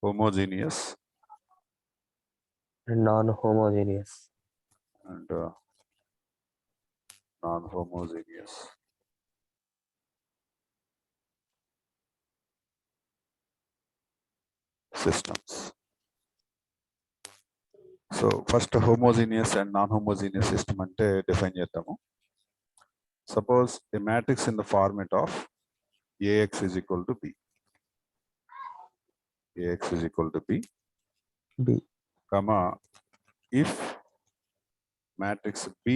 homogeneous and non-homogeneous. and non-homogeneous systems. So first homogeneous and non-homogeneous system ante define chedamu. Suppose a matrix in the format of AX is equal to B. AX is equal to B, comma, if matrix B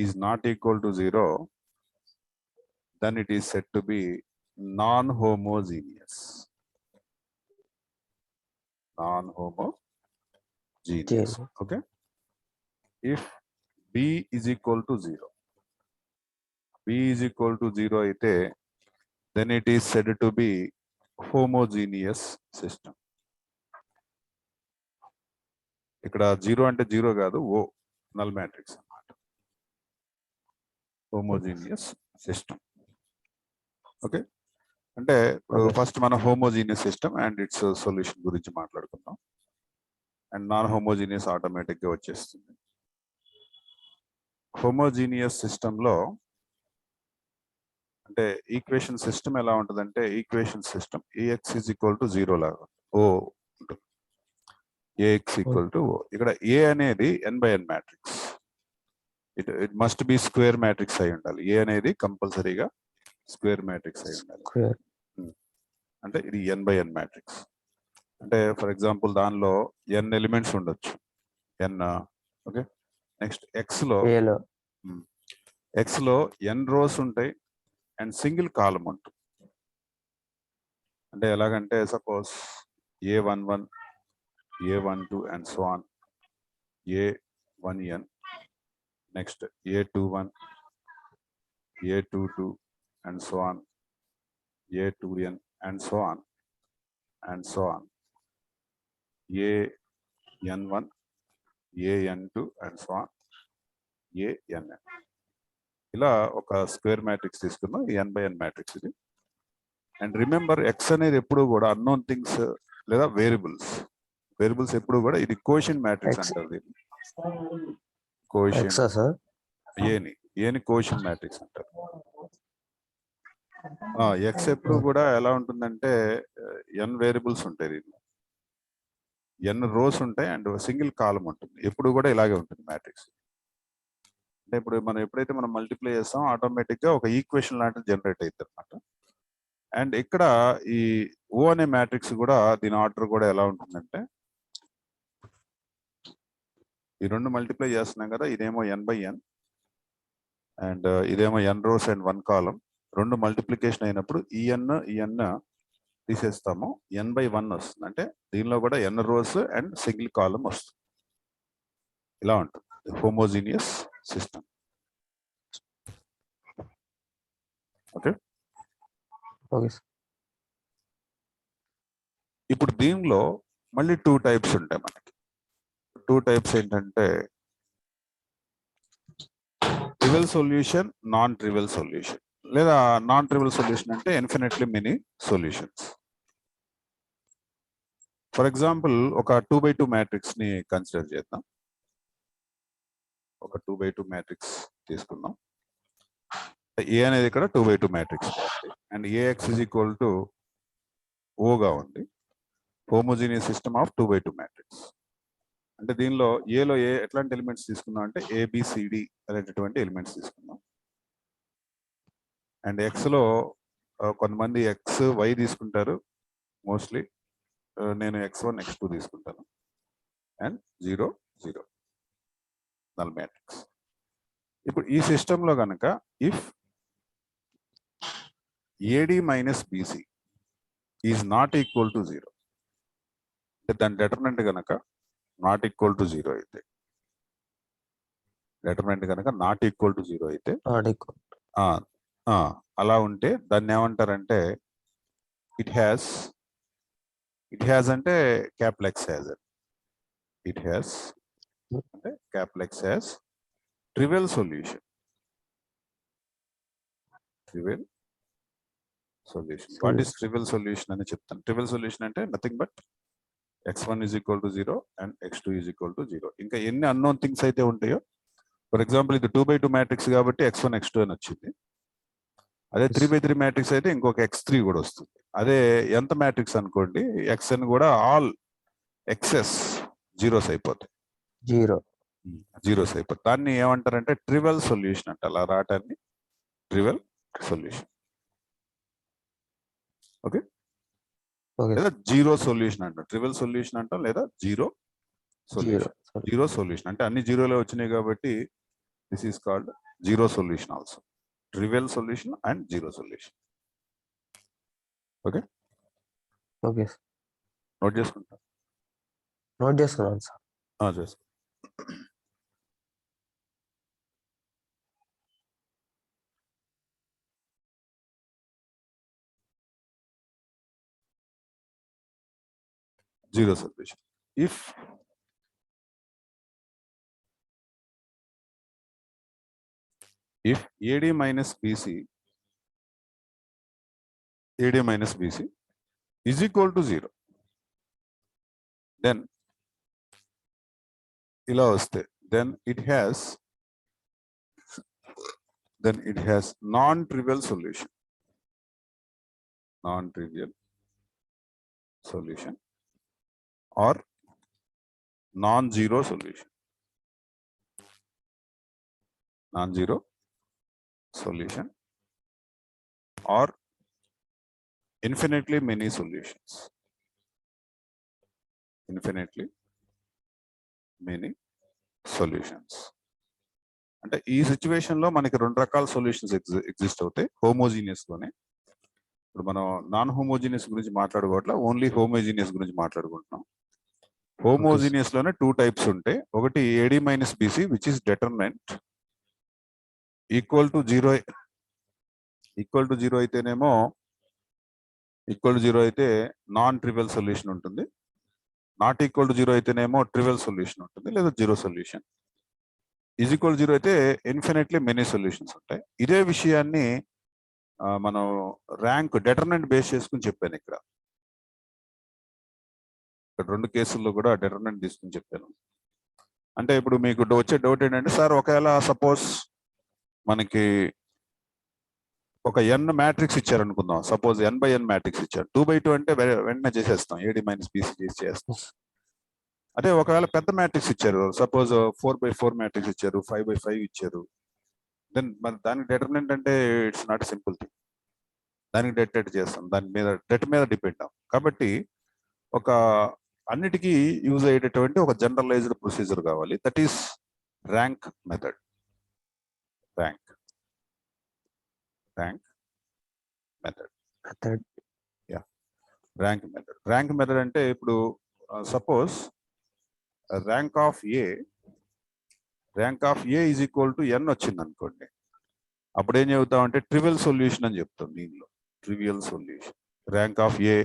is not equal to 0, then it is said to be non-homogeneous. Non-homogeneous. Okay. If B is equal to 0, B is equal to 0 ite, then it is said to be homogeneous system. ఇక్కడ 0 అంటే 0 కాదు, ఓ null matrix అన్నమాట. Homogeneous system. Okay, అంటే ఇప్పుడు first మన homogeneous system and it's solution గురించి మాట్లాడుకుందాం. And non homogeneous ఆటోమేటిక్గా వచ్చేస్తుంది. హోమోజీనియస్ సిస్టంలో అంటే ఈక్వేషన్ సిస్టమ్ ఎలా ఉంటుందంటే, equation system A X is equal to 0 లాగా ఓ ఉంటుంది. A X equal to O. ఇక్కడ ఏ అనేది n by n matrix. It must be square matrix అయి ఉండాలి. ఏ అనేది కంపల్సరీగా స్క్వేర్ మ్యాట్రిక్స్ అయి ఉండాలి. అంటే ఇది n బై n మ్యాట్రిక్స్. అంటే ఫర్ ఎగ్జాంపుల్ దానిలో n ఎలిమెంట్స్ ఉండొచ్చు. n okay. నెక్స్ట్ ఎక్స్ లో n రోస్ ఉంటాయి అండ్ సింగిల్ కాలమ్ ఉంటుంది. అంటే ఎలాగంటే suppose A11, A12 and so on, A1n, next A21, A22 and so on, A2n and so on and so on, AN1, AN2 and so on, ANn. ఇలా ఒక square matrix తీసుకుందాం. ఈ n by n matrix ఇది. And remember X అనేది ఎప్పుడు కూడా unknown things లేదా variables ఎప్పుడు కూడా ఇది కోషియెంట్ మ్యాట్రిక్స్ అంటారు. దీన్ని కోషియెంట్ ఏని కోషియెంట్ మ్యాట్రిక్స్ అంటారు. ఎక్స్ ఎప్పుడు కూడా ఎలా ఉంటుందంటే n వేరియబుల్స్ ఉంటాయి, దీన్ని n రోస్ ఉంటాయి అండ్ సింగిల్ కాలమ్ ఉంటుంది. ఎప్పుడు కూడా ఇలాగే ఉంటుంది మ్యాట్రిక్స్. అంటే ఇప్పుడు మనం ఎప్పుడైతే మనం మల్టిప్లై చేస్తామో ఆటోమేటిక్గా ఒక ఈక్వేషన్ లాంటిది జనరేట్ అవుతుంది అనమాట. అండ్ ఇక్కడ ఈ ఓ అనే మ్యాట్రిక్స్ కూడా దీని ఆర్డర్ కూడా ఎలా ఉంటుందంటే, ఈ రెండు మల్టిప్లై చేస్తున్నాం కదా, ఇదేమో n బై n అండ్ ఇదేమో n రోస్ అండ్ 1 కాలం. రెండు మల్టిప్లికేషన్ అయినప్పుడు ఈ n తీసేస్తాము, n బై 1 వస్తుంది. అంటే దీనిలో కూడా n రోస్ అండ్ సింగిల్ కాలం వస్తుంది. ఇలా ఉంటుంది హోమోజీనియస్ సిస్టమ్. ఓకే. ఇప్పుడు దీనిలో మళ్ళీ 2 టైప్స్ ఉంటాయి మనకి. 2 టైప్స్ ఏంటంటే trivial solution, non trivial solution. లేదా నాన్ ట్రివియల్ సొల్యూషన్ అంటే infinitely many solutions. For example ఒక 2x2 మ్యాట్రిక్స్ ని కన్సిడర్ చేద్దాం. ఒక 2x2 మ్యాట్రిక్స్ తీసుకుందాం. ఏ అనేది ఇక్కడ 2x2 matrix and A X is equal to ఓగా ఉంది. Homogeneous system of 2x2 matrix. అంటే దీనిలో ఏలో ఎట్లాంటి ఎలిమెంట్స్ తీసుకుందాం అంటే ఏబిసిడి అనేటటువంటి ఎలిమెంట్స్ తీసుకుందాం. అండ్ ఎక్స్లో కొంతమంది ఎక్స్ వై తీసుకుంటారు, మోస్ట్లీ నేను x1 x2 తీసుకుంటాను. And 0 0 null matrix. ఇప్పుడు ఈ సిస్టంలో కనుక if AD minus BC is not equal to 0, దాని డెటర్మినెంట్ కనుక నాట్ ఈక్వల్ టు 0 అయితే, డెటర్మినెంట్ కనుక నాట్ ఈక్వల్ టు 0 అయితే, అలా ఉంటే దాన్ని ఏమంటారంటే ఇట్ హ్యాస్ అంటే capital X has, it has అంటే capital X has trivial solution. Trivial solution. What is trivial solution అని చెప్తాను. ట్రివియల్ సొల్యూషన్ అంటే nothing but x1 is equal to 0 and x2 is equal to 0. ఇంకా ఎన్ని unknown things అయితే ఉంటాయో, for example ఇది 2/2 matrix కాబట్టి x1 x2 అని వచ్చింది. అదే 3/3 మ్యాట్రిక్స్ అయితే ఇంకొక x3 కూడా వస్తుంది. అదే ఎంత మ్యాట్రిక్స్ అనుకోండి, xn కూడా ఆల్ ఎక్సెస్ జీరోస్ అయిపోతాయి, జీరోస్ అయిపోతాయి. దాన్ని ఏమంటారంటే ట్రివల్ సొల్యూషన్ అంట. అలా రావటాన్ని ట్రివల్ సొల్యూషన్. ఓకే, లేదా జీరో సొల్యూషన్ అంటాం. ట్రివల్ సొల్యూషన్ అంటాం లేదా జీరో సొల్యూషన్. జీరో సొల్యూషన్ అంటే అన్ని జీరోలే వచ్చినాయి కాబట్టి this is called zero solution also. Trivial solution and zero solution. Okay, okay note చేసుకుంటా. నోట్ చేసుకున్నాను సార్. చేసుకో. Zero solution. If AD minus BC is equal to 0, then ఇలా వస్తే then it has non-trivial solution. Or non-zero solution. Or infinitely many solutions. అంటే ఈ situation లో మనకి రెండు రకాల సొల్యూషన్స్ ఎగ్జిస్ట్ అవుతాయి హోమోజీనియస్ లోనే. ఇప్పుడు మనం నాన్ హోమోజీనియస్ గురించి మాట్లాడుకోవట్లా, ఓన్లీ హోమోజీనియస్ గురించి మాట్లాడుకుంటున్నాం. హోమోజీనియస్ లోనే 2 టైప్స్ ఉంటాయి. ఒకటి AD minus BC which is determinant equal to 0 అయితేనేమో అయితే నాన్ ట్రివియల్ సొల్యూషన్ ఉంటుంది. నాట్ ఈక్వల్ టు 0 అయితేనేమో ట్రివియల్ సొల్యూషన్ ఉంటుంది లేదా జీరో సొల్యూషన్. ఈజ్ ఈక్వల్ 0 అయితే ఇన్ఫినిట్లీ మెనీ సొల్యూషన్స్ ఉంటాయి. ఇదే విషయాన్ని మనం ర్యాంక్ డిటర్మినెంట్ బేస్ చేసుకుని చెప్పాను. ఇక్కడ 2 కేసుల్లో కూడా డిటర్మినెంట్ తీసుకుని చెప్పాను. అంటే ఇప్పుడు మీకు వచ్చే డౌట్ ఏంటంటే, సార్ ఒకవేళ సపోజ్ మనకి ఒక n మ్యాట్రిక్స్ ఇచ్చారు అనుకుందాం. సపోజ్ n/n మ్యాట్రిక్స్ ఇచ్చారు. 2/2 అంటే వెంటనే చేసేస్తాం, AD minus BC చేస్తాం. అదే ఒకవేళ పెద్ద మ్యాట్రిక్స్ ఇచ్చారు, సపోజ్ 4/4 మ్యాట్రిక్స్ ఇచ్చారు, 5/5 ఇచ్చారు, దెన్ మరి దానికి డిటర్మినెంట్ అంటే ఇట్స్ నాట్ సింపుల్ థింగ్. దానికి డెట్ చేస్తాం, దాని మీద డెట్ మీద డిపెండ్ అవ్వం. కాబట్టి ఒక అన్నిటికీ యూజ్ అయ్యేటటువంటి ఒక జనరలైజ్డ్ ప్రొసీజర్ కావాలి. That is rank method. Rank method. Rank method అంటే ఇప్పుడు suppose rank of A is equal to n వచ్చింది అనుకోండి. అప్పుడు ఏం చెబుతామంటే ట్రివియల్ సొల్యూషన్ అని చెప్తాం. దీనిలో trivial solution rank of A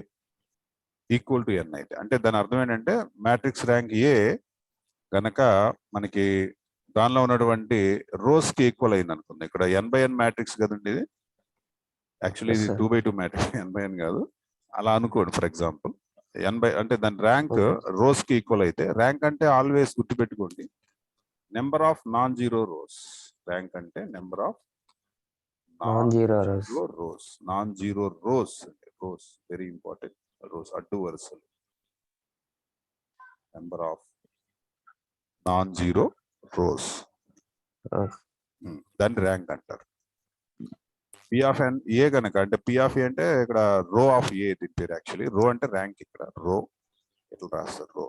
equal to n అయితే, అంటే దాని అర్థం ఏంటంటే మ్యాట్రిక్స్ ర్యాంక్ ఏ గనక మనకి దానిలో ఉన్నటువంటి రోస్ కి ఈక్వల్ అయింది అనుకుంది. ఇక్కడ n/n మ్యాట్రిక్స్ కదండి ఇది. యాక్చువల్లీ ఇది 2/2 మ్యాట్రిక్స్, n/n కాదు. అలా అనుకోండి. ఫర్ ఎగ్జాంపుల్ అంటే దాని ర్యాంక్ రోస్ కి ఈక్వల్ అయితే, ర్యాంక్ అంటే ఆల్వేస్ గుర్తుపెట్టుకోండి number of non zero rows. Rank అంటే number of non zero rows. Very important. Rows అడ్డు వరుసలు. Number of non zero rows, దాన్ని ర్యాంక్ అంటారు. P of n ఏ కనుక అంటే P of A అంటే ఇక్కడ రో ఆఫ్ ఏ దీని పేరు. యాక్చువల్లీ రో అంటే ర్యాంక్. ఇక్కడ రో ఇట్లా రాస్తారు. రో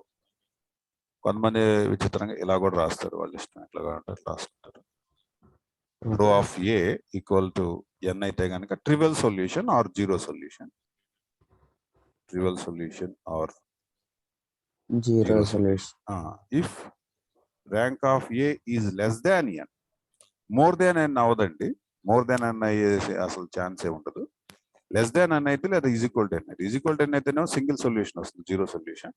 కొంతమంది విచిత్రంగా ఇలా కూడా రాస్తారు, వాళ్ళు ఇష్టం ఎట్లాగా ఉంటారు రాసుకుంటారు. Rho of A equal to n అయితే కనుక trivial solution or zero solution. Trivial solution or zero solution. If rank of A is less than n, more than n అవదండి. మోర్ దాన్ n అయ్యే అసలు ఛాన్సే ఉండదు. లెస్ దాన్ n అయితే లేదా is equal to n అయితే. Is equal to n అయితేనేమో single solution వస్తుంది, zero solution.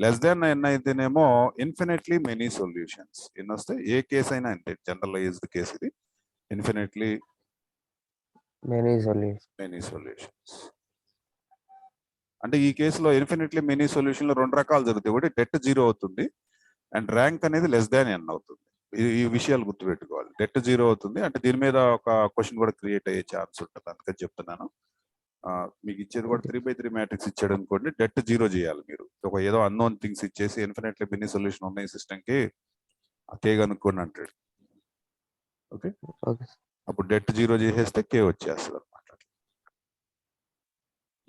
Less than n అయితేనేమో ఇన్ఫినిట్లీ మెనీ సొల్యూషన్స్. ఎన్ని వస్తాయి? ఏ కేసు అయినా అంటే జనరలైజ్డ్ కేసు ఇది. Infinitely many solutions. అంటే ఈ కేసులో ఇన్ఫినిట్లీ మెనీ సొల్యూషన్ లో 2 రకాలు జరుగుతాయి. ఒకటి డెట్ 0 అవుతుంది అండ్ ర్యాంక్ అనేది లెస్ దాన్ n అవుతుంది. ఈ విషయాలు గుర్తుపెట్టుకోవాలి. డెట్ 0 అవుతుంది అంటే దీని మీద ఒక క్వశ్చన్ కూడా క్రియేట్ అయ్యే ఛాన్స్ ఉంటుంది, అందుకని చెప్తున్నాను. మీకు ఇచ్చేది కూడా 3x3 మ్యాట్రిక్స్ ఇచ్చాడు అనుకోండి, డెట్ 0 చేయాలి మీరు. ఒక ఏదో అన్నోన్ థింగ్స్ ఇచ్చేసి ఇన్ఫినిట్లీ మెనీ సొల్యూషన్ ఉన్నాయి సిస్టమ్ కి కే కనుక్కోండి అంటాడు. ఓకే, ఓకే అప్పుడు డెట్ 0 చేసేస్తే కే వచ్చేస్తుంది అనమాట.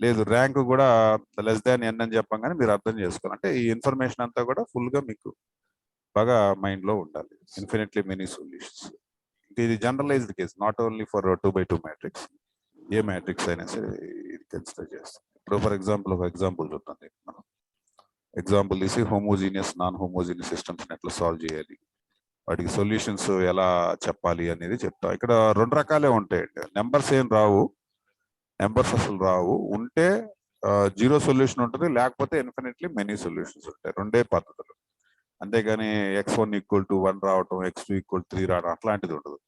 లేదు ర్యాంక్ కూడా లెస్ దాన్ n అని చెప్పంగానే మీరు అర్థం చేసుకోవాలి. అంటే ఈ ఇన్ఫర్మేషన్ అంతా కూడా ఫుల్ గా మీకు బాగా మైండ్ లో ఉండాలి. ఇన్ఫినిట్లీ మెనీ సొల్యూషన్స్, ఇది generalized case, not only for 2x2 matrix. ఏ మ్యాట్రిక్స్ అయినా సరే ఇది కన్సిడర్ చేస్తాం. ఇప్పుడు ఫర్ ఎగ్జాంపుల్ ఒక ఎగ్జాంపుల్ చూద్దాం. మనం ఎగ్జాంపుల్ తీసి హోమోజీనియస్ నాన్ హోమోజీనియస్ సిస్టమ్స్ ఎట్లా సాల్వ్ చేయాలి, వాటికి సొల్యూషన్స్ ఎలా చెప్పాలి అనేది చెప్తాం. ఇక్కడ 2 రకాలే ఉంటాయండి. నెంబర్స్ ఏం రావు, నెంబర్స్ అసలు రావు. ఉంటే 0 సొల్యూషన్ ఉంటుంది, లేకపోతే ఇన్ఫినిట్లీ మెనీ సొల్యూషన్స్ ఉంటాయి. 2 పద్ధతులు. అంతేగాని x1 = 1 రావటం, x2 = 3 రావడం అట్లాంటిది ఉండదు.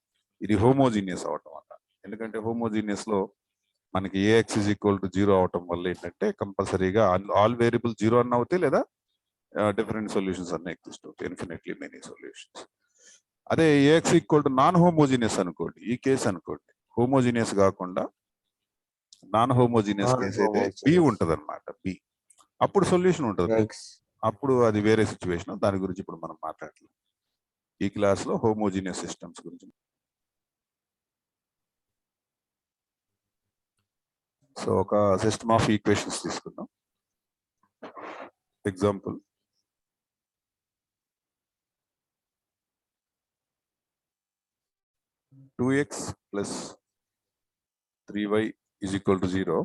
ఇది హోమోజీనియస్ అవటం వల్ల. ఎందుకంటే హోమోజీనియస్ లో మనకి ax = 0 అవటం వల్ల ఏంటంటే కంపల్సరీగా ఆల్ వేరియబుల్ 0 అన్న అవుతాయి, లేదా డిఫరెంట్ సొల్యూషన్స్ అన్న ఎగ్జిస్ట్ అవుతాయి, ఇన్ఫినిట్లీ మెనీ సొల్యూషన్స్. అదే ax = నాన్ హోమోజీనియస్ అనుకోండి, ఈ కేసు అనుకోండి, హోమోజీనియస్ కాకుండా నాన్ హోమోజీనియస్ కేసు అయితే బి ఉంటది అనమాట. బి అప్పుడు సొల్యూషన్ ఉంటుంది. అప్పుడు అది వేరే సిచ్యువేషన్, దాని గురించి ఇప్పుడు మనం మాట్లాడలేదు. ఈ క్లాస్ లో హోమోజీనియస్ సిస్టమ్స్ గురించి. సో ఒక సిస్టమ్ ఆఫ్ ఈక్వేషన్స్ తీసుకుందాం. Example, two X plus 3y = 0,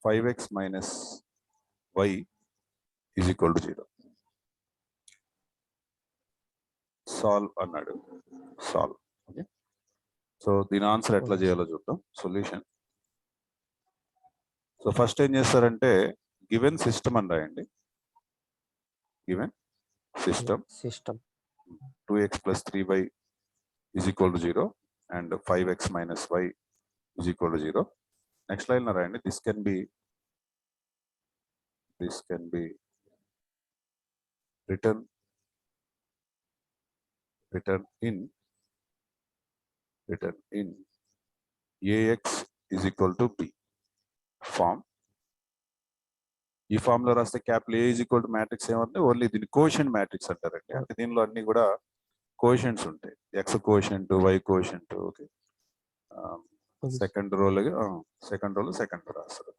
5x minus y = 0. Solve అన్నాడు. సాల్వ్. ఓకే, సో దీని ఆన్సర్ ఎట్లా చేయాలో చూద్దాం. సొల్యూషన్. సో ఫస్ట్ ఏం చేస్తారంటే గివెన్ సిస్టమ్ అని రాయండి. Given system 2x plus 3y = 0 and 5x minus y = 0. Next line రాయండి. This can be written in ax = b form. ఈ ఫామ్ లో రాస్తే క్యాపిటల్ A = మ్యాట్రిక్స్ ఏమంటే ఓన్లీ దీన్ని కోషెంట్ మ్యాట్రిక్స్ అంటారండి. అంటే దీనిలో అన్ని కూడా కోషెంట్స్ ఉంటాయి. x coefficient, y coefficient. Okay, second రోలో సెకండ్ రాస్తారు.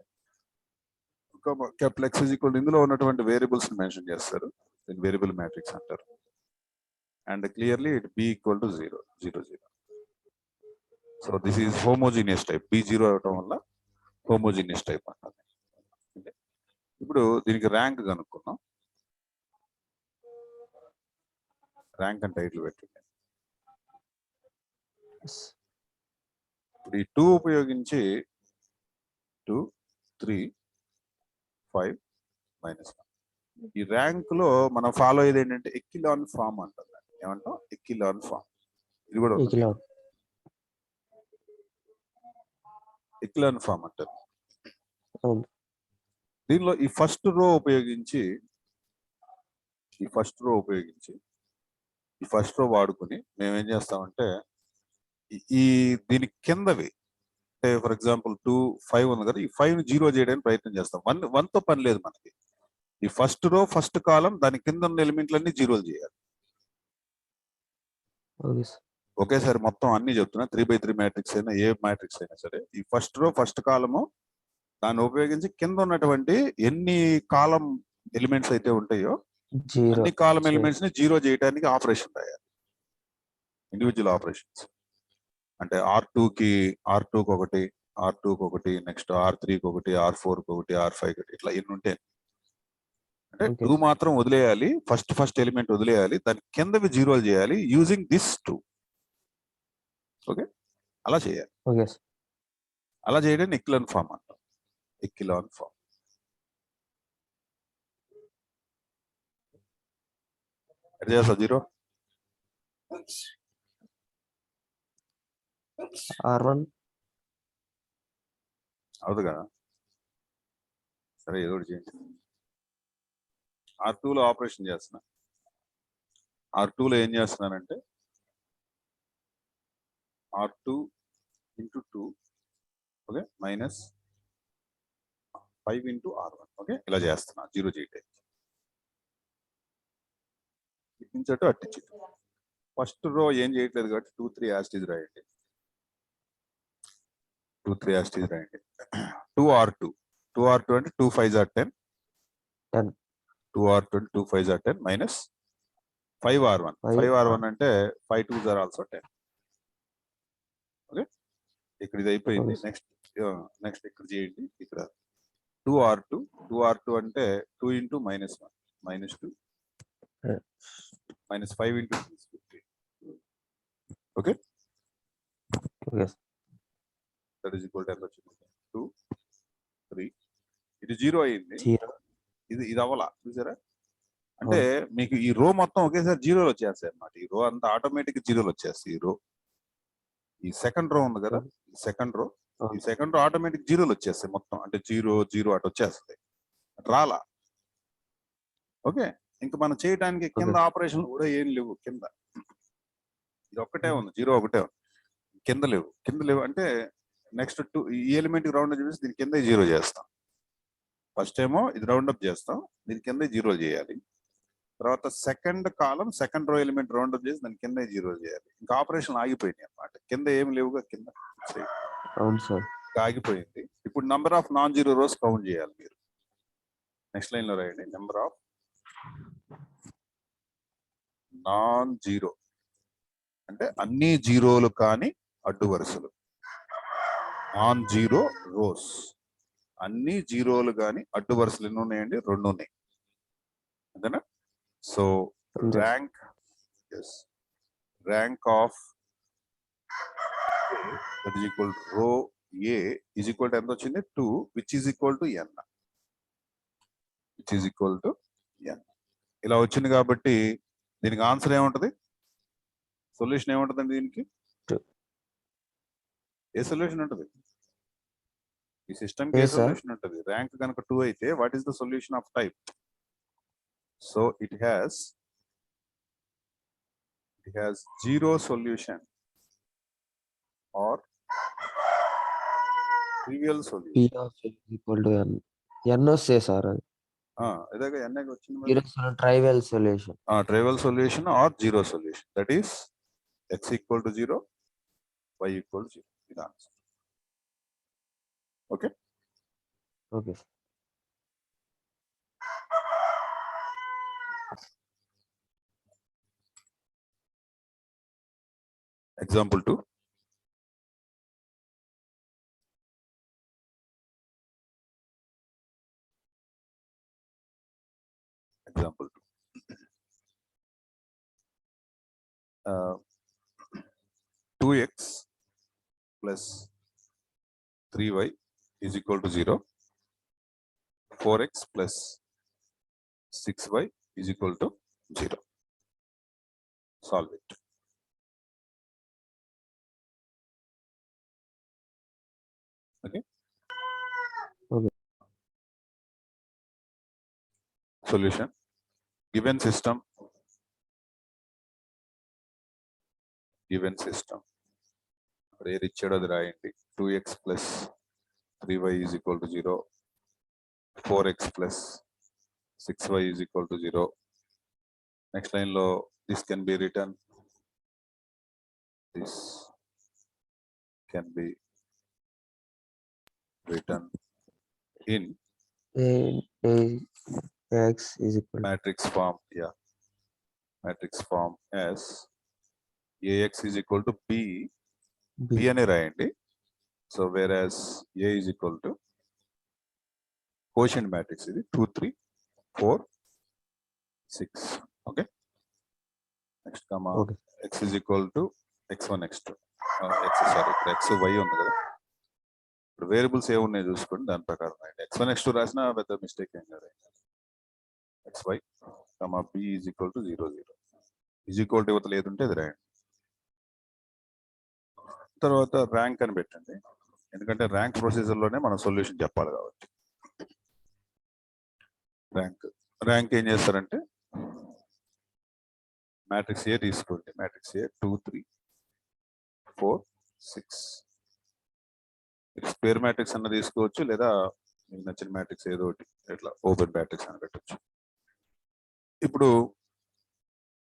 క్యాపిటల్ X = ఇందులో ఉన్నటువంటి వేరియబుల్స్ మెన్షన్ చేస్తారు, దీన్ని వేరియబుల్ మ్యాట్రిక్స్ అంటారు. And clearly it b = 0, 0, 0. So this is homogeneous type. b 0 అవటం వల్ల హోమోజీనియస్ టైప్ అంటారు. ఇప్పుడు దీనికి ర్యాంక్ కనుక్కుందాం. ర్యాంక్ అని టైటిల్ పెట్టండి. ఇప్పుడు ఈ 2 ఉపయోగించి 2, 3, 5 -1. ఈ ర్యాంక్ లో మనం ఫాలో అయ్యేది ఏంటంటే ఎక్కిలాన్ ఫామ్ అంటారు. ఏమంటాం? ఎక్కిలాన్ ఫామ్. ఇది కూడా ఎక్కిలాన్ ఫామ్ అంటారు. దీనిలో ఈ ఫస్ట్ రో ఉపయోగించి ఈ ఫస్ట్ రో వాడుకొని మేము ఏం చేస్తామంటే ఈ దీని కిందవి, అంటే ఫర్ ఎగ్జాంపుల్ 2, 5 ఉంది కదా, ఈ 5 0 చేయడానికి ప్రయత్నం చేస్తాం. 1 తో పని లేదు మనకి. ఈ ఫస్ట్ రో ఫస్ట్ కాలం దాని కింద ఉన్న ఎలిమెంట్లన్నీ 0 చేయాలి. ఒకేసారి మొత్తం అన్ని చెప్తున్నా. 3x3 మ్యాట్రిక్స్ అయినా ఏ మ్యాట్రిక్స్ అయినా సరే, ఈ ఫస్ట్ రో ఫస్ట్ కాలము దాన్ని ఉపయోగించి కింద ఉన్నటువంటి ఎన్ని కాలం ఎలిమెంట్స్ అయితే ఉంటాయో అన్ని కాలం ఎలిమెంట్స్ ని 0 చేయడానికి ఆపరేషన్ రాయాలి. Individual operations. అంటే R2కి ఒకటి, R2కి ఒకటి, నెక్స్ట్ R3కి ఒకటి, R4కి ఒకటి, R5కి ఒకటి, ఇట్లా ఎన్ని ఉంటాయి. అంటే 2 మాత్రం వదిలేయాలి, ఫస్ట్ ఎలిమెంట్ వదిలేయాలి, దాని కిందవి 0 చేయాలి యూజింగ్ దిస్ 2. ఓకే, అలా చేయాలి. అలా చేయడం ఎక్కిలాన్ ఫామ్ అంటాం. ఎక్కిలాన్ ఫామ్. ఎట్లా చేస్తా 0? R1 అవుదు కదా, సరే ఏదో ఒకటి చేయండి. R2లో ఆపరేషన్ చేస్తున్నా. R2లో ఏం చేస్తున్నానంటే R2 into 2, okay, minus 5 into R1, okay, ఇలా చేస్తున్నా. 0 చేయటే ఇట్టించట్టు అట్టించు. ఫస్ట్ రో ఏం చేయట్లేదు కాబట్టి 2 3 యాస్టీజ్ రాయండి. 2 3 యాస్టీజ్ రాయండి. 2R2 అంటే 2 5s are 10. 10. 2R2 అంటే 2 5s are 10 minus 5R1. 5R1 అంటే 5 2s are also 10. ఓకే, ఇక్కడ ఇది అయిపోయింది. నెక్స్ట్ ఇక్కడ చేయండి. ఇక్కడ 2R2 అంటే 2 into -1 -2 minus 5 into 3 is 15. Okay, that is equal to ఎంత వచ్చింది? 2 3. ఇది 0 అయింది. ఇది అవ్వాల, చూసారా? అంటే మీకు ఈ రో మొత్తం ఒకేసారి 0 వచ్చేస్తాయి అన్నమాట. ఈ రో అంతా ఆటోమేటిక్ 0 వచ్చేస్తాయి. ఈ రో, ఈ సెకండ్ రో ఉంది కదా, ఈ సెకండ్ రో ఆటోమేటిక్ 0 వచ్చేస్తాయి మొత్తం. అంటే 0 0 అటు వచ్చేస్తాయి. రాలా. ఓకే, ఇంకా మనం చేయడానికి కింద ఆపరేషన్ కూడా ఏం లేవు. కింద ఇది ఒక్కటే ఉంది, 0 ఒకటే ఉంది. కింద లేవు అంటే నెక్స్ట్ 2 ఈ ఎలిమెంట్ రౌండ్ చేసి దీని కింద 0 చేస్తాం. ఫస్ట్ ఏమో ఇది రౌండ్ అప్ చేస్తాం, దీని కింద 0 చేయాలి. తర్వాత second column second row element round up చేసి దాని కింద 0 చేయాలి. ఇంకా ఆపరేషన్ ఆగిపోయినాయి అన్నమాట. కింద ఏం లేవుగా, కింద ఆగిపోయింది. ఇప్పుడు number of non zero rose count చేయాలి మీరు. నెక్స్ట్ లైన్ లో రాయండి, నెంబర్ ఆఫ్ నాన్ జీరో అంటే అన్ని జీరోలు కానీ అడ్డు వరుసలు. నాన్ జీరో రోస్, అన్ని జీరోలు కానీ అడ్డు వరుసలు ఎన్ని ఉన్నాయండి? 2 ఉన్నాయి, అంతేనా? So rank of that is equal to row A is equal to ఎంత వచ్చింది? 2, which is equal to n. ఇలా వచ్చింది కాబట్టి దీనికి ఆన్సర్ ఏముంటది? సొల్యూషన్ ఏముంటదండి దీనికి? ఏ సొల్యూషన్ ఉంటుంది? ఈ సిస్టమ్ కి ఏ సొల్యూషన్ ఉంటుంది? ర్యాంక్ కనుక 2 అయితే what is the solution of type? So it has zero solution or trivial solution. n వస్తాయి సార్. అది ఇదాక n వచ్చింది. Tribal solution. Tribal solution or zero solution. That is x equal to 0, y equal to 0. ఇది answer. Okay, example 2. Example 2. 2x plus 3y is equal to 0. 4x plus 6y is equal to 0. Solve it. Okay. Solution. Given system. Where ఇచ్చాడో అది రాయండి. 2x plus 3y is equal to 0. 4x plus 6y is equal to 0. Next line lo this can be written. This can be written in x is equal matrix form. Yeah, matrix form as ax is equal to b అని రాయండి. So whereas a is equal to quotient matrix ఇది 2 3 4 6. okay, next comma x is equal to x1 x2 x y ఉంది కదా. ఇప్పుడు variables ఏమున్నాయి చూసుకోండి, దాని ప్రకారం రాయండి. x1 x2 రాసినా పెద్ద మిస్టేక్ ఏం కదా. xy comma b is equal to 0 0 is equal to ఇవతల ఏది ఉంటే అది రాయండి. తర్వాత ర్యాంక్ అని పెట్టండి. ఎందుకంటే ర్యాంక్ ప్రొసీజర్ లోనే మనం సొల్యూషన్ చెప్పాలి కాబట్టి. ర్యాంక్ ఏం చేస్తారంటే మ్యాట్రిక్స్ ఏ తీసుకోండి, మ్యాట్రిక్స్ ఏ 2 3 4 6. స్క్వేర్ మ్యాట్రిక్స్ అన్న తీసుకోవచ్చు, లేదా మీకు నచ్చిన మ్యాట్రిక్స్ ఏదో ఒకటి ఇట్లా ఓపెన్ మ్యాట్రిక్స్ అని పెట్టచ్చు. ఇప్పుడు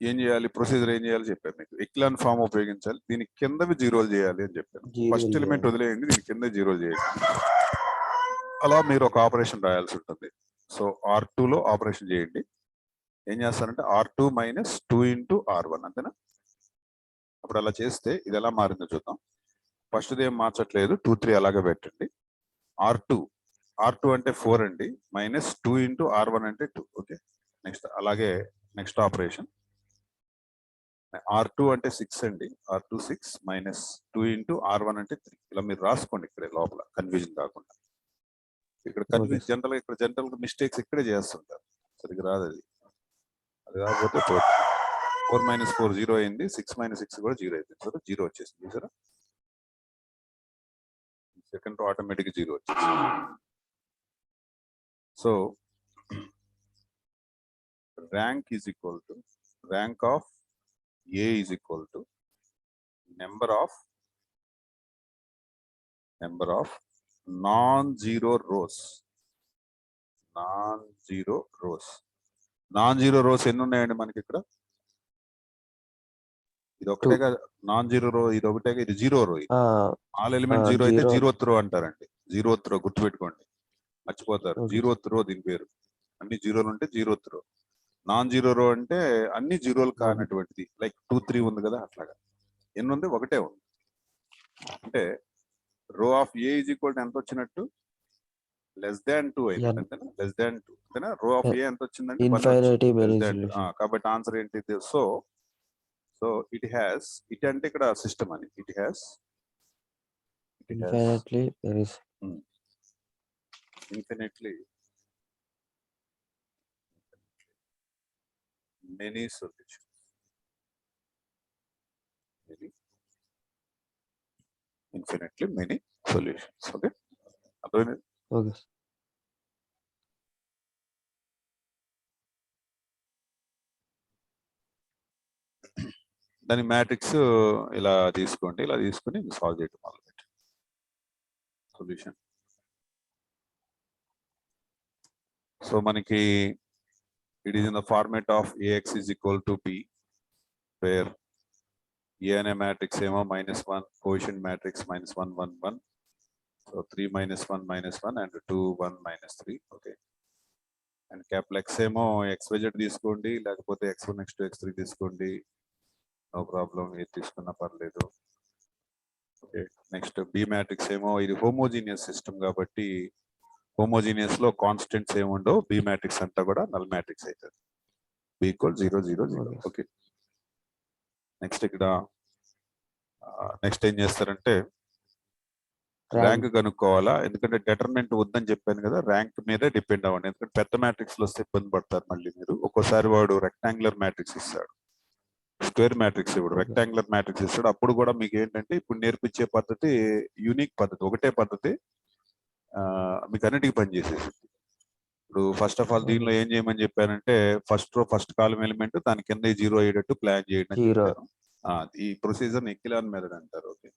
ఏం చేయాలి, ప్రొసీజర్ ఏం చేయాలి చెప్పాను మీకు. ఎక్లాన్ ఫామ్ ఉపయోగించాలి, దీని కిందవి జీరోలు చేయాలి అని చెప్పాను. ఫస్ట్ ఎలిమెంట్ వదిలేయండి, దీని కింద జీరోలు చేయాలి. అలా మీరు ఒక ఆపరేషన్ రాయాల్సి ఉంటుంది. సో R2 లో ఆపరేషన్ చేయండి. ఏం చేస్తారంటే R2 మైనస్ 2 ఇంటూ R1 అంతేనా. అప్పుడు అలా చేస్తే ఇది ఎలా మారిందో చూద్దాం. ఫస్ట్ ఏం మార్చట్లేదు, 2 3 అలాగే పెట్టండి. R2 అంటే 4 అండి, మైనస్ 2 ఇంటూ R1 అంటే 2. ఓకే, నెక్స్ట్ అలాగే నెక్స్ట్ ఆపరేషన్ R2 అంటే 6 అండి, R2 6 మైనస్ 2 ఇంటూ R1 అంటే 3. ఇలా మీరు రాసుకోండి ఇక్కడే లోపల, కన్ఫ్యూజన్ కాకుండా. ఇక్కడ జనరల్ గా మిస్టేక్స్ ఇక్కడే చేస్తుంటారు, సరిగ్గా రాదు అది. అది కాకపోతే 4 మైనస్ 4 జీరో అయింది, 6 మైనస్ 6 కూడా జీరో అయిపోయింది. సరే జీరో వచ్చేసింది చూసారా, సెకండ్ ఆటోమేటిక్ జీరో వచ్చేసింది. So rank is equal to rank of A is equal to number of non-zero rows. Non-zero rows ఎన్ని ఉన్నాయండి మనకి ఇక్కడ? ఇది ఒకటేగా నాన్ జీరో రో, ఇది ఒకటేగా, ఇది జీరో రో. ఆల్ ఎలిమెంట్ జీరో అయితే జీరోత్ రో అంటారండి. జీరోత్ రో గుర్తుపెట్టుకోండి, మర్చిపోతారు. జీరోత్ రో దీని పేరు. అన్ని జీరోలు ఉంటే జీరోత్ రో. నాన్ జీరో రో అంటే అన్ని జీరోలు కానటువంటిది, లైక్ 2 3 ఉంది కదా అట్లాగా. ఎన్ని ఉంది? ఒకటే ఉంది. అంటే రో of A is equal to ఎంత వచ్చినట్టు? లెస్ దాన్ 2 అయితే అంతేనా, లెస్ దాన్ 2 అంతేనా. రో ఆఫ్ ఏ ఎంత వచ్చిందంటే 1. కాబట్టి ఆన్సర్ ఏంటి? సో ఇట్ హ్యాస్, ఇట్ అంటే ఇక్కడ సిస్టమ్ అని, it has infinitely many solutions. Infinitely many solutions. Okay, అర్థమైంది? ఓకే. దాని మ్యాట్రిక్స్ ఇలా తీసుకోండి, ఇలా తీసుకుని సాల్వ్ చేయడం మొదలుపెట్టి సొల్యూషన్. సో మనకి it is in the format of AX is equal to B, where A అనే మ్యాట్రిక్స్ ఏమో -1, coefficient matrix -1 1 1. So 3 -1 -1 and 2 1 -3. Okay, and capital X ఏమో XYZ తీసుకోండి, లేకపోతే X1 X2 X3 తీసుకోండి, నో ప్రాబ్లం, ఏది తీసుకున్నా పర్లేదు. ఓకే, నెక్స్ట్ బి మ్యాట్రిక్స్ ఏమో ఇది హోమోజీనియస్ సిస్టమ్ కాబట్టి హోమోజీనియస్ లో కాన్స్టెంట్స్ ఏముండవు, బి మ్యాట్రిక్స్ అంతా కూడా నల్ మ్యాట్రిక్స్ అవుతుంది. B = 0 0 0. ఓకే, నెక్స్ట్ ఇక్కడ నెక్స్ట్ ఏం చేస్తారంటే ర్యాంక్ కనుక్కోవాలా, ఎందుకంటే డెటర్మినెంట్ వద్దని చెప్పాను కదా, ర్యాంక్ మీదే డిపెండ్ అవ్వండి. ఎందుకంటే పెద్ద మ్యాట్రిక్స్ లో వస్తే ఇబ్బంది పడతారు మళ్ళీ మీరు. ఒక్కోసారి వాడు రెక్టాంగులర్ మ్యాట్రిక్స్ ఇస్తాడు, స్క్వేర్ మ్యాట్రిక్స్ ఇవ్వడు, రెక్టాంగులర్ మ్యాట్రిక్స్ ఇస్తాడు. అప్పుడు కూడా మీకు ఏంటంటే ఇప్పుడు నేర్పించే పద్ధతి యూనిక్ పద్ధతి, ఒకటే పద్ధతి మీకు అన్నిటికీ పనిచేసేసి. ఇప్పుడు ఫస్ట్ ఆఫ్ ఆల్ దీనిలో ఏం చేయమని చెప్పానంటే ఫస్ట్ రో ఫస్ట్ కాలం ఎలిమెంట్ దాని కింద జీరో అయ్యేటట్టు ప్లాన్ చేయండి. ఈ ప్రొసీజర్ ఎక్లాన్ మెథడ్ అంటారు. Okay,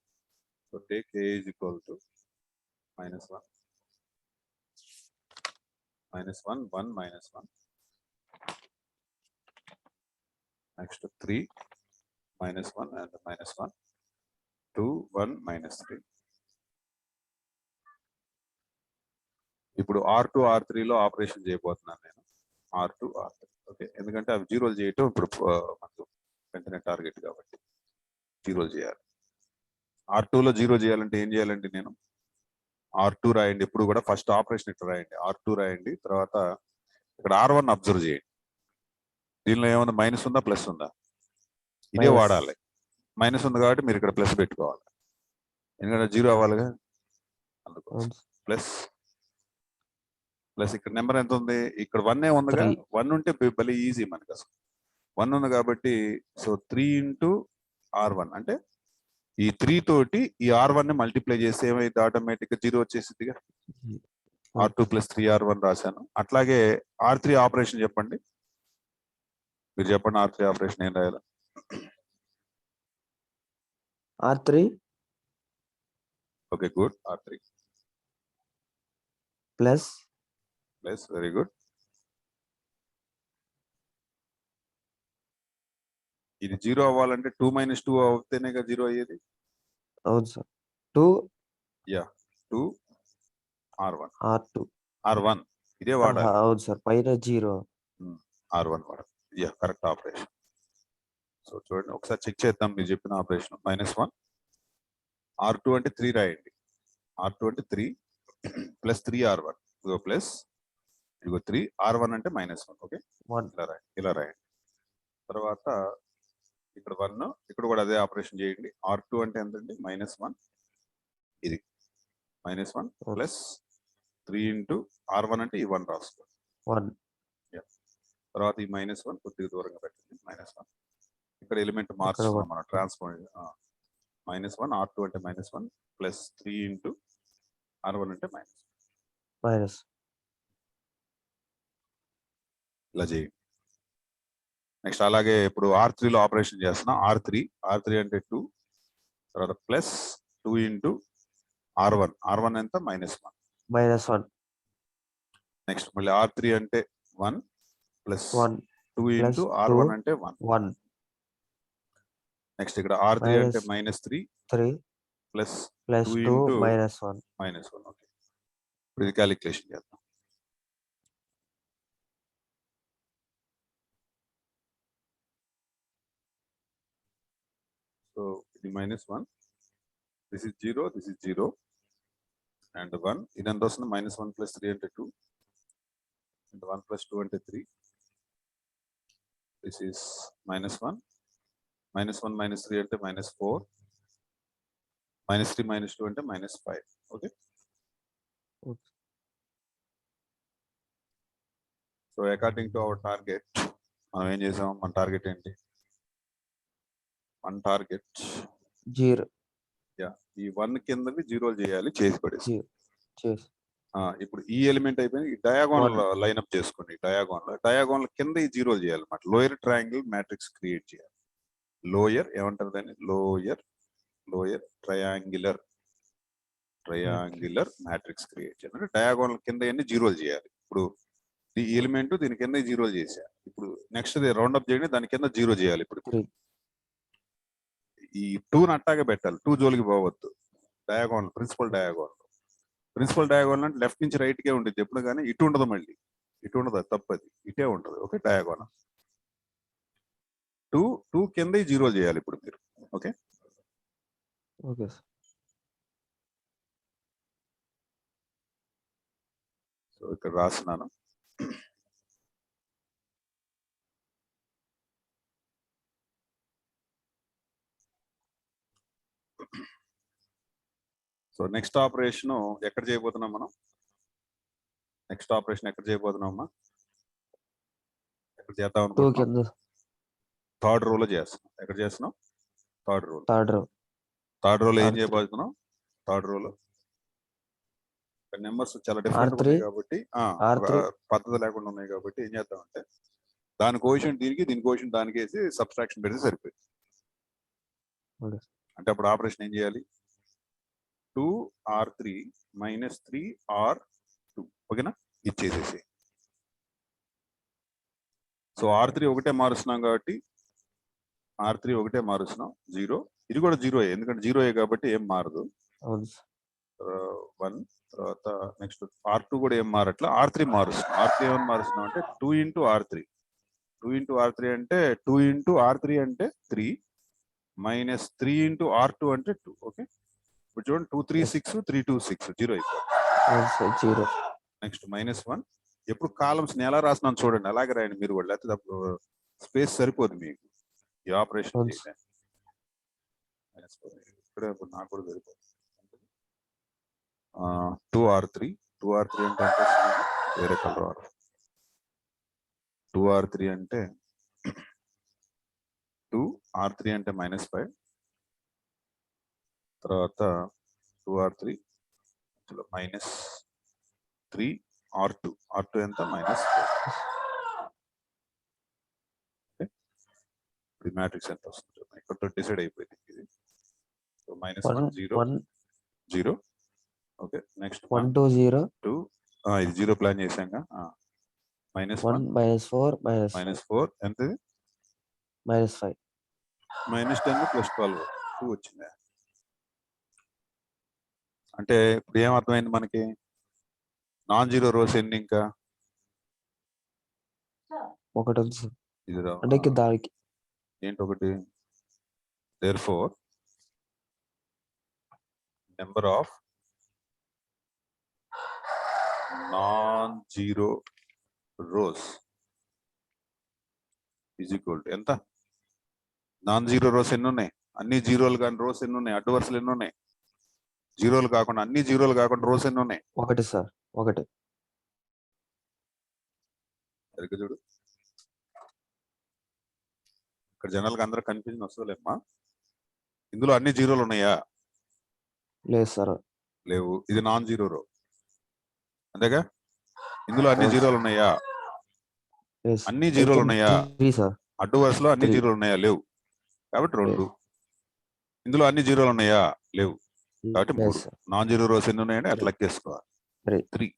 so take A is equal to -1 -1 1 -1, next 3 -1 and -1 2 1 -3. ఇప్పుడు R2 R3 లో ఆపరేషన్ చేయబోతున్నాను నేను, R2 R3. ఓకే, ఎందుకంటే అవి జీరోలు చేయటం ఇప్పుడు మనకు వెంటనే టార్గెట్ కాబట్టి జీరోలు చేయాలి. R2 లో జీరో చేయాలంటే ఏం చేయాలండి, నేను R2 రాయండి. ఎప్పుడు కూడా ఫస్ట్ ఆపరేషన్ ఇట్లా రాయండి, R2 రాయండి. తర్వాత ఇక్కడ R1 అబ్జర్వ్ చేయండి. దీనిలో ఏమన్నా మైనస్ ఉందా ప్లస్ ఉందా? ఇదే వాడాలి. మైనస్ ఉంది కాబట్టి మీరు ఇక్కడ ప్లస్ పెట్టుకోవాలి, ఎందుకంటే జీరో అవ్వాలిగా, అందుకోసం ప్లస్ ప్లస్. ఇక్కడ నెంబర్ ఎంత ఉంది? ఇక్కడ 1 ఉందిగా, 1 ఉంటే భలే ఈజీ మనకి. అసలు 1 ఉంది కాబట్టి సో 3 ఇంటూ R1 అంటే ఈ 3 తోటి ఈ R1 ని మల్టిప్లై చేస్తే ఏమైంది ఆటోమేటిక్ గా 0 వచ్చేసిందిగా. R2 + 3R1 రాశాను. అట్లాగే R3 ఆపరేషన్ చెప్పండి. మీరు చెప్పండి R3 ఆపరేషన్ ఏం రాయాలి? R3 okay good. R3 plus very good. ఇది 0 అవ్వాలంటే 2 - 2 అవుతేనేగా 0 అయ్యేది. అవును సార్ 2 2 R1 R2 R1 ఇదే వాడాలి. అవును సార్ పైన 0 R1 వాడాలి. Correct operation. సో చూడండి ఒకసారి చెక్ చేద్దాం మీరు చెప్పిన ఆపరేషన్. -1 R2 అంటే 3 రాయండి. R2 అంటే 3 ప్లస్ 3R1 ఇదిగో ప్లస్ ఇదిగో 3 R1 అంటే -1. ఓకే 1 ఇలా రాయండి. తర్వాత ఇక్కడ 1 ఇక్కడ కూడా అదే ఆపరేషన్ చేయండి. R2 అంటే ఎంతండి -1 ఇది -1 ప్లస్ 3 ఇంటూ R1 అంటే ఈ 1 రాసుకోండి. 1 తర్వాత ఈ -1 కొద్దిగా దూరంగా పెట్టండి. -1 ఇక్కడ ఎలిమెంట్ మార్చుకున్నాం మనం ట్రాన్స్ఫర్. -1 R2 అంటే -1 ప్లస్ 3 ఇంటూ R1 అంటే మైనస్ ఇలా చేయండి. నెక్స్ట్ అలాగే ఇప్పుడు R3 లో ఆపరేషన్ చేస్తున్నాం. R3 అంటే 2 తర్వాత ప్లస్ 2 ఇంటూ R1 ఎంత -1 నెక్స్ట్ మళ్ళీ R3 అంటే 1 ప్లస్ 2 ఇంటూ R1 అంటే 1 నెక్స్ట్ ఇక్కడ R3 అంటే -3 ప్లస్ 2 ఇంటూ -1 ఓకే. ఇప్పుడు ఇది క్యాలిక్యులేషన్ చేద్దాం. సో ఇది -1 దిస్ ఇస్ 0 అండ్ 1 ఇదంతా వస్తుంది. -1 + 3 అంటే 2 అండ్ 1 + 2 అంటే 3 దిస్ ఈస్ -1 -1 - 3 అంటే -4 -3 - 2 అంటే -5 okay. So according to our target మనం ఏం చేసాం? మన టార్గెట్ ఏంటి? మన టార్గెట్ 0 ఈ 1 కిందవి 0 చేయాలి, చేసి పడేసి. ఇప్పుడు ఈ ఎలిమెంట్ అయిపోయింది. ఈ డయాగోనల్ లైన్అప్ చేసుకోండి. డయాగోనల్ కింద ఈ 0 చేయాలి అన్నమాట. లోయర్ ట్రయాంగిల్ మ్యాట్రిక్స్ క్రియేట్ చేయాలి. లోయర్ ఏమంటారు దాన్ని? లోయర్ ట్రయాంగులర్ మ్యాట్రిక్స్ క్రియేట్ చేయాలి. అంటే డయాగోనల్ కింద అన్ని 0 చేయాలి. ఇప్పుడు ఈ ఎలిమెంట్ దీని కింద 0 చేశారు. ఇప్పుడు నెక్స్ట్ రౌండ్ అప్ చేయండి, దాని కింద 0 చేయాలి. ఇప్పుడు ఈ 2 అట్టాగే పెట్టాలి. 2 జోలికి పోవద్దు. డయాగోనల్ ప్రిన్సిపల్ డయాగోనల్ అంటే లెఫ్ట్ నుంచి రైట్ కే ఉంటుంది ఎప్పుడు, కానీ ఇటు ఉండదు. మళ్ళీ ఇటు ఉండదు, తప్పది. ఇటే ఉంటుంది. ఓకే డయాగోనల్ 2 కింద 0 చేయాలి ఇప్పుడు మీరు. ఓకే సో ఇక్కడ రాస్తున్నాను. సో నెక్స్ట్ ఆపరేషన్ ఎక్కడ చేయబోతున్నాం మనం? ఎక్కడ చేయబోతున్నామా? ఎక్కడ చేద్దాం అనుకుంటున్నాం? థర్డ్ రోలో చేస్తున్నాం. ఎక్కడ చేస్తున్నాం? థర్డ్ రోలో ఏం చేయబోతున్నాం? థర్డ్ రోలో నెంబర్స్ చాలా డిఫరెంట్ ఉన్నాయి కాబట్టి, పద్ధతి లేకుండా ఉన్నాయి కాబట్టి ఏం చేద్దామంటే దాని కోఎఫిషియంట్ దీని కోఎఫిషియంట్ దానికి వేసి సబ్ట్రాక్షన్ పెడితే సరిపోయింది. అంటే అప్పుడు ఆపరేషన్ ఏం చేయాలి? 2R3 - 3R2 ఓకేనా? ఇచ్చేసేసి. సో R3 ఒకటే మారుస్తున్నాం కాబట్టి R3 ఒకటే మారుస్తున్నాం 0. ఇది కూడా 0 ఎందుకంటే 0 కాబట్టి ఏం మారదు. 1 తర్వాత నెక్స్ట్ R2 కూడా ఏం మారట్లా. R3 మారుస్తున్నాం. R3 ఏమని మారుస్తున్నాం అంటే 2 ఇంటూ R3 అంటే 2 ఇంటూ R3 అంటే 3 - 3 ఇంటూ R2 అంటే 2. ఓకే ఇప్పుడు చూడండి 2 3 6 3 2 6 0 అయిపోయింది. నెక్స్ట్ -1 ఎప్పుడు కాలమ్స్ ని ఎలా రాస్తున్నాను చూడండి, అలాగే రాయండి మీరు కూడా, లేకపోతే స్పేస్ సరిపోదు మీకు ఈ ఆపరేషన్ చేయడానికి. ఇక్కడ నాకు కూడా సరిపోతుంది. 2R3 అంటే వేరే కలర్. 2R3 అంటే 2 R3 అంటే -5 తర్వాత 2r3 మైనస్ 3r2 r2 ఎంత -4. ఈ మ్యాట్రిక్స్ ఎంత వస్తుంది ఇక్కడ డిసైడ్ అయిపోయింది ఇది. సో -1 0 0. ఓకే నెక్స్ట్ 1 2 0 2 ఇది 0 ప్లాన్ చేశాంగా. -1 -4 -4 ఎంత ఇది -5 -10 + 12 2 వచ్చింది. అంటే ఇప్పుడు ఏం అర్థమైంది మనకి? నాన్ జీరో రోస్ ఎన్ని ఇంకా? ఒకటి ఉంది సార్. ఇది అంటే ఇక దానికి ఏంటి ఒకటి? therefore number of non zero rose is equal to ఎంత? నాన్ జీరో రోస్ ఎన్ని ఉన్నాయి? అన్ని జీరోలు కానీ రోస్ ఎన్ని ఉన్నాయి? అడ్డు వరుసలు ఎన్ని ఉన్నాయి? జీరోలు కాకుండా అన్ని జీరోలు కాకుండా రోస్ ఎన్ని ఉన్నాయి? ఒకటి సార్. ఒకటి. సరిగ్గా చూడు. ఇక్కడ జనాలకు అందరూ కన్ఫ్యూజన్ వస్తుందిలేమ్మా. ఇందులో అన్ని జీరోలు ఉన్నాయా? లేదు సార్. లేవు. ఇది నాన్ జీరో రో అంతేగా? ఇందులో అన్ని జీరోలు ఉన్నాయా? అన్ని జీరోలు ఉన్నాయా? సార్. అడ్డు వరుసలో అన్ని జీరోలు ఉన్నాయా? లేవు. కాబట్టి 2. ఇందులో అన్ని జీరోలు ఉన్నాయా? లేవు. కాబట్టి 3. నాన్ జీరో రోస్ ఎన్ని ఉన్నాయంటే అట్లా లెక్కేసుకోవాలి. 3.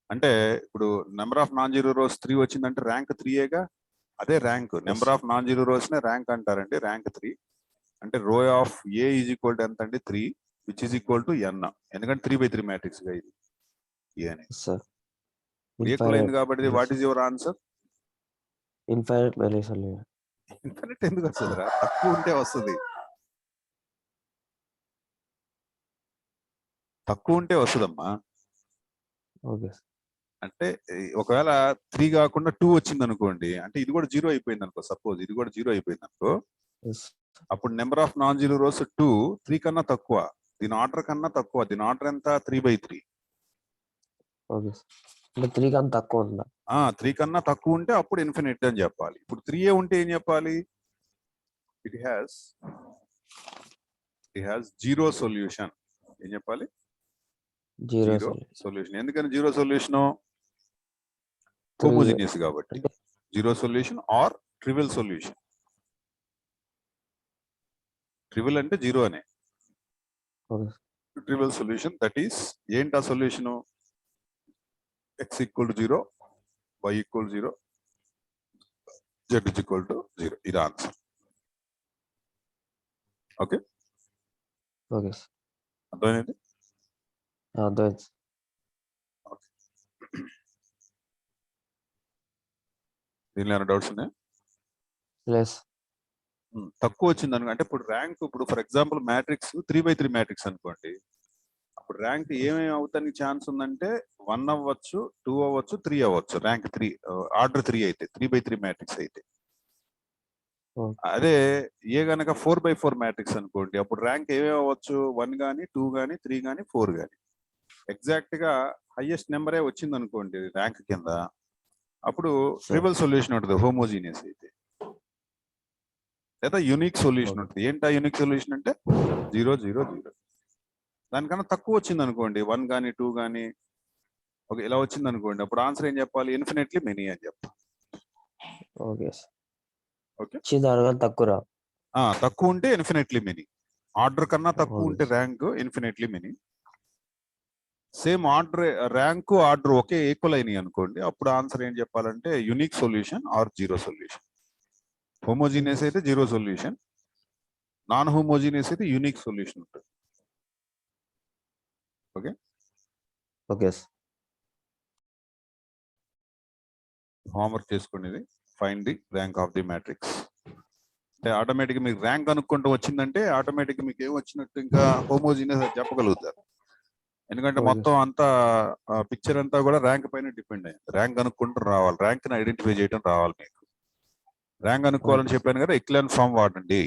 అంటే ఇప్పుడు number of non zero rose 3 వచ్చిందంటే ర్యాంక్ 3ఏగా. అదే rank. Number of non zero rose నే ర్యాంక్ అంటారండి. ర్యాంక్ 3 అంటే రో of A is equal to ఎంత అండి? 3 which is equal to n. ఎందుకంటే 3/3 మ్యాట్రిక్స్ గా ఇది ఏ అనేది. ఈక్వల్ అయింది కాబట్టి what is your answer? Infinite variation. Infinite ఎందుకు వస్తుందిరా? తక్కువ ఉంటే వస్తుంది. తక్కువ ఉంటే వస్తుందమ్మా. ఓకే. అంటే ఒకవేళ 3 కాకుండా 2 వచ్చింది అనుకోండి, అంటే ఇది కూడా 0 అయిపోయింది అనుకో. సపోజ్ ఇది కూడా 0 అయిపోయింది అనుకో, అప్పుడు number of non zero rose 2 3 కన్నా తక్కువ. దీని ఆర్డర్ కన్నా తక్కువ. దీని ఆర్డర్ ఎంత? 3/3. ఓకే. అంటే 3 కన్నా తక్కువ ఉందా? 3 కన్నా తక్కువ ఉంటే అప్పుడు ఇన్ఫినిట్ అని చెప్పాలి. ఇప్పుడు 3 ఉంటే ఏం చెప్పాలి? It has zero solution. ఏం చెప్పాలి? Zero solution. ఎందుకని జీరో సొల్యూషన్? హోమోజీనియస్ కాబట్టి. Zero solution or trivial solution. Trivial అంటే జీరో అనే. ట్రివియల్ సొల్యూషన్ దట్ ఈస్ ఏంటి? ఆ సొల్యూషన్ x = 0, y = 0, z = 0. ఇది ఆన్సర్. ఓకే. ఓకే. అర్థమైంది? అర్థమైంది. దీనిలో ఏమైనా డౌట్స్ ఉన్నాయా? లేదు. తక్కువ వచ్చింది అనుకో, అంటే ఇప్పుడు ర్యాంక్, ఇప్పుడు ఫర్ ఎగ్జాంపుల్ మ్యాట్రిక్స్ 3/3 మ్యాట్రిక్స్ అనుకోండి, అప్పుడు ర్యాంక్ ఏమేమి అవుతానికి ఛాన్స్ ఉందంటే 1 అవ్వచ్చు, 2 అవ్వచ్చు, 3 అవ్వచ్చు. ర్యాంక్ 3 ఆర్డర్ 3 అయితే 3/3 మ్యాట్రిక్స్ అయితే. అదే ఏ గనక 4/4 మ్యాట్రిక్స్ అనుకోండి, అప్పుడు ర్యాంక్ ఏమేమి అవ్వచ్చు? 1 కానీ 2 కానీ 3 కానీ 4 కానీ. ఎగ్జాక్ట్ గా హైయెస్ట్ నెంబరే వచ్చింది అనుకోండి ర్యాంక్ కింద, అప్పుడు ట్రివియల్ సొల్యూషన్ ఉంటుంది హోమోజీనియస్ అయితే, లేదా యూనిక్ సొల్యూషన్ ఉంటుంది. ఏంటా యూనిక్ సొల్యూషన్ అంటే 0 0 0. దానికన్నా తక్కువ వచ్చింది అనుకోండి, 1 కానీ 2 కానీ ఓకే ఇలా వచ్చింది అనుకోండి, అప్పుడు ఆన్సర్ ఏం చెప్పాలి? ఇన్ఫినిట్లీ మెనీ అని చెప్పాలి. ఓకే. ఓకే. తక్కువ తక్కువ ఉంటే ఇన్ఫినిట్లీ మెనీ. ఆర్డర్ కన్నా తక్కువ ఉంటే rank infinitely many. Same order rank order ఒకే ఈక్వల్ అయినాయి అనుకోండి, అప్పుడు ఆన్సర్ ఏం చెప్పాలంటే unique solution or zero solution. Homogeneous అయితే జీరో సొల్యూషన్, నాన్ హోమోజీనియస్ అయితే యూనిక్ సొల్యూషన్ ఉంటుంది. ఓకే. ఓకే. హోంవర్క్ చేసుకునేది find the rank of the matrix. అంటే ఆటోమేటిక్ మీకు ర్యాంక్ అనుకుంటూ వచ్చిందంటే ఆటోమేటిక్ మీకు ఏం వచ్చినట్టు ఇంకా హోమోజీనియస్ చెప్పగలుగుతారు. ఎందుకంటే మొత్తం అంతా పిక్చర్ అంతా కూడా ర్యాంక్ పైన డిపెండ్ అయ్యింది. ర్యాంక్ అనుకుంటూ రావాలి, ర్యాంక్ ని ఐడెంటిఫై చేయడం రావాలి. మీకు ర్యాంక్ అనుకోవాలని చెప్పాను కదా, ఎక్లాన్ ఫామ్ వాడండి.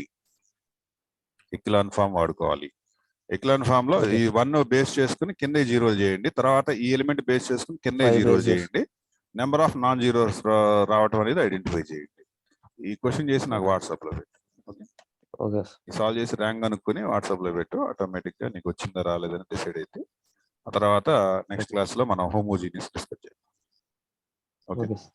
ఎక్లాన్ ఫామ్ వాడుకోవాలి. ఎక్లాన్ ఫామ్ లో ఈ 1 బేస్ చేసుకుని కింద జీరోలు చేయండి, తర్వాత ఈ ఎలిమెంట్ బేస్ చేసుకుని కింద జీరోలు చేయండి, నెంబర్ ఆఫ్ నాన్ జీరోస్ రావటం అనేది ఐడెంటిఫై చేయండి. ఈ క్వశ్చన్ చేసి నాకు వాట్సాప్ లో పెట్టి. Okay sir. సాల్వ్ చేసి ర్యాంక్ కనుక్కొని వాట్సాప్ లో పెట్టు, ఆటోమేటిక్ గా నీకు వచ్చిందా రాలేదని డిసైడ్ అయితే ఆ తర్వాత నెక్స్ట్ క్లాస్ లో మనం హోమోజీనియస్ డిస్కస్ చేద్దాం. ఓకే. Okay sir.